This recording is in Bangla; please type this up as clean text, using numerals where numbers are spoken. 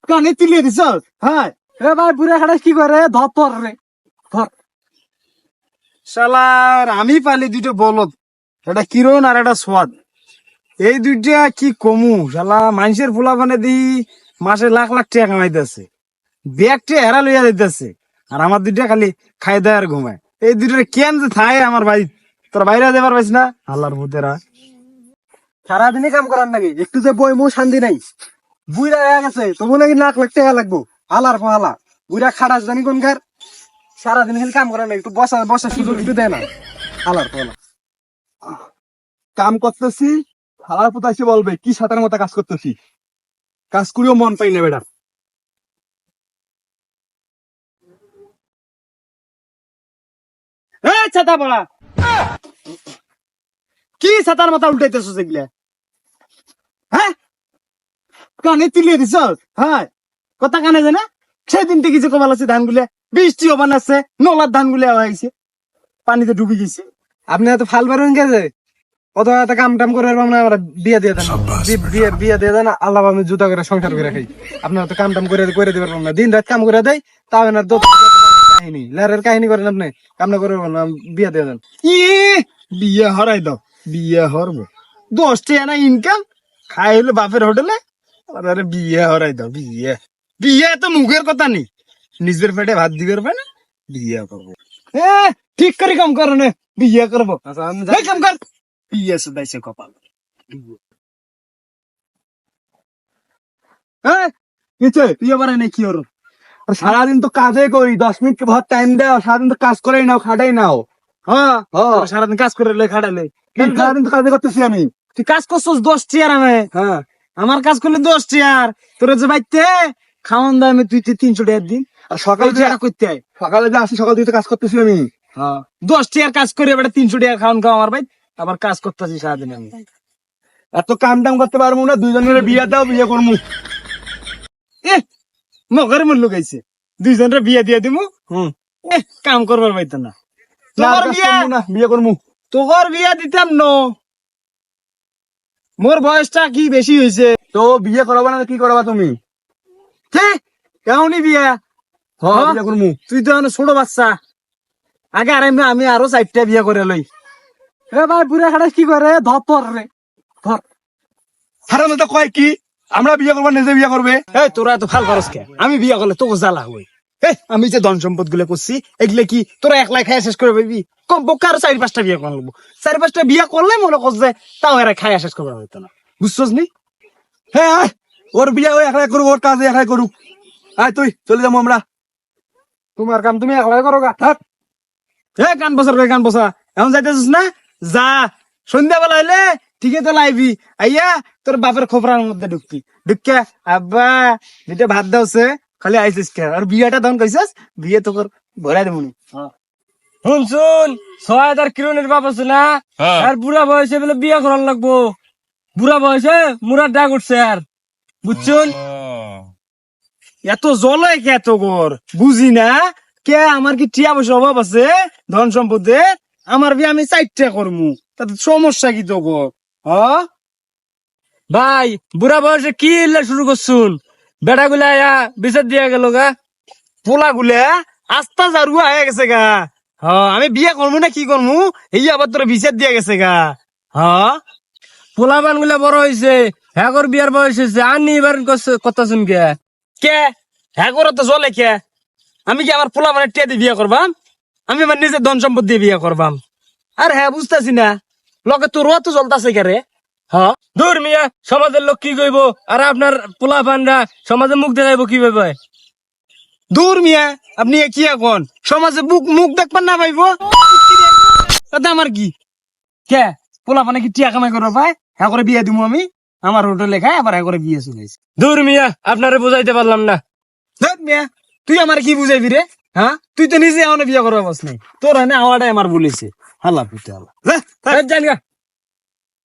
কানে তুলে দিছ? হ্যাঁ এ ভাই বুড়া খাটা কি করে ধর রে ধর। শালার আমি পালি দুটো বলদ, এটা কিরণ আর একটা সোয়াদ। এই দুইটা কি কমু, শালা মানুষের ফুলা মানে দি মাসে লাখ লাখ টাকা কামাইতেছে, ব্যাগটা হেরা লইয়া যাইতেছে, আর আমার দুইটা খালি খাই দেয় আর ঘুমায়। এই দুইটা কেন যে থাকে আমার ভাই, তোর বাইরে দেবার পাইস না আল্লাহর ভূতেরা। সারাদিনই কাম করার নাকি, একটু যে বই মো শান্তি নাই। বুড়া হয়ে গেছে তবু নাকি লাখ লাখ টাকা লাগবো। হালার ফালা বুড়া খাটাস জানি কোন খার, সারাদিন খালি কাম করার নাকি, একটু বসা বসার সুযোগ একটু দেয় না। হালার ফালা কাম করতেছি, হালার পোতা এসে বলবে কি সাতার মতো কাজ করতেছি, কাজ করেও মন পাই না বেটা। এই ছাতা পড়া, কি ছাতার মাথা উল্টাইতেছো সেগুলা? হ্যাঁ কানে তুলে দিছ? হ্যাঁ কথা কানে জানা, সেদিন থেকে যে কমাল আছে ধান গুলা, বৃষ্টিও বানাচ্ছে, নলার ধান গুলা হয়েছে, পানিতে ডুবে গেছে। আপনি এত ফাল বেরোন গেছে, অত এত কাম টাম করে আমরা বিয়ে দিয়ে দেন, বিয়ে দিয়ে দেন। আল্লাহ আমি জুতা করে সংসার করে খাই, আপনারা তো কাম টাম করে করে দিতে পারবেন না। দিন রাত কাম করে দেয়, তাও না কাহিনী লেরের কাহিনী করেন আপনি, কাম না করে পারবেন না, বিয়ে দিয়ে দেন। ই বিয়ে হরাই দাও, বিয়ে হরবো 10 টাকা না ইনকাম, খাই হলো বাপের হোটেলে, আরে বিয়ে হরাই দাও। বিয়ে বিয়ে তো মুখের কথা নেই, নিজের পেটে ভাত দিবের পায় না, বিয়ে করবো। ঠিক করে কাম করো না, বিয়ে করবো। আচ্ছা আমি এই কাম কর, বিয়ে শুধাইছে কপাল। কিছু বিয়ে বাড়াই নাই কি ওর? সারাদিন তো কাজে করি, 10 মিনিট ভর টাইম দেও, সারাদিন তো কাজ করেই নাও, খাটাই নাও। হ্যাঁ সারাদিন কাজ করে খাটালে, সারাদিন তো কাজে করতেছি আমি। তুই কাজ করছিস 10 চেয়ার, আমি হ্যাঁ আমার কাজ করলে 10 চেয়ার, তোর যে বাইতে খাওয়ান দাম আমি 300 টাকার দিন, আর সকালে যে করতে হয়, সকালে যে আসি সকাল থেকে কাজ করতেছি আমি। 10 চেয়ার কাজ করে এবার 300 টাকা খাওয়ান খাওয়া আমার ভাই, আবার কাজ করতেছি সারাদিন আমি। এত কাম টাম করতে পারবো না, দুইজনের বিয়ে দাও, বিয়ে করবো। মগের মূল্য গাইছে, দুইজনের বিয়ে দিয়ে দিমু, কাম করবার পাইতো না। তোর বিয়া, বিয়ে করবো। তোর বিয়া দিতাম ন, মোর বয়সটা কি বেশি হয়েছে। তো বিয়ে করাবা না কি করাবা তুমি? কেমনি বিয়া? বিয়ে করবো। তুই তো এখন ছোট বাচ্চা, আগে আর আমি আরো 4টা বিয়া করে লই। এ ভাই বুড়া খাটা কি করে ধর রে ধর। হারানো তো কয় কি আমরা বিয়ে করবো, নিজে বিয়ে করবে? এই তোরা এত ফাল পারস কে? আমি বিয়ে করলে তোকে জ্বালা হই। আমি যে ধন সম্পদ গুলো করছি, এগুলো কি তোরা একলাই খাই শেষ করে পাবি? কম পক্ষে আরো 4-5টা বিয়ে করা লাগবো। 4-5টা বিয়ে করলে মনে করছে তাও এরা খাই শেষ করবার হইতো না, বুঝছস নি? হ্যাঁ ওর বিয়ে ওই একলাই করুক, ওর কাজ একলাই করুক। আয় তুই চলে যাবো আমরা, তোমার কাম তুমি একলাই করো গা। থাক কান বসার কান বসা, এখন যাইতেছিস না? যা, সন্ধ্যাবেলা হইলে ঠিকই তো লাইবি, আইয়া তোর বাপের খোপরার মধ্যে ঢুকবি, ঢুকে আব্বা দুইটা ভাত দাওছে, খালি আইসিস কে? আর বিয়েটা তখন কইছিস বিয়ে তোর ভরাই দেবনি। শুন 6,000 কিরণের বাপ আছে না, আর বুড়া বয়সে বলে বিয়ে করার লাগবো। বুড়া বয়সে মুরার ডাক উঠছে আর, বুঝছুন? এত জলে কে এত গর বুঝি না কে? আমার কি টিয়া পয়সা অভাব আছে ধন সম্পদে? আমার বিয়ে আমি 4টা করমু, তাতে সমস্যা কি তো গর? ভাই বুড়া বয়সে কি ইল্লা শুরু করছুন? বেটা গুলা বিচার দিয়া গেল গা। পোলা গুলা আস্তা জারুয়া হয়ে গেছে গা। আমি বিয়ে করবো না কি করবো, এই আবার তোর বিচার দিয়ে গেছে গা। পোলাপান গুলা বড় হয়েছে, হ্যাঁ বিয়ার বয়স হয়েছে, আর নি এবার কথা শুন কে কে হ্যাঁ করে তো জলে কে? আমি কি আমার পোলা মানে টিয়া দিয়ে বিয়ে করবাম? আমি আমার নিজের ধন সম্পদ দিয়ে বিয়ে করবাম। আর হ্যাঁ বুঝতেছি না লোকে তোর তো জ্বলতাছে কে রে? দূর মিয়া, সমাজের লোক কি কইব, আর আপনার পোলাপানরা সমাজে মুখ দেখাইব কিভাবে? দূর মিয়া, আপনি কি এখন সমাজে মুখ দেখবার না পাইব? তাতে আমার কি? কে পোলা মানে কি টিয়া কামাই করবো ভাই? হ্যাঁ করে বিয়ে দিব আমি, আমার হোটেলে খাই আবার হ্যাঁ করে বিয়ে চলে আসি। দূর মিয়া, আপনারে বুঝাইতে পারলাম না। মিয়া তুই আমার কি বুঝাইবি রে? তুই তো নিজে এখন বিয়ে করবা বস নাই, তোর হ্যাঁ আওয়াটাই আমার বলেছে। হাল্লা পিঠে হাল্লা জান গা।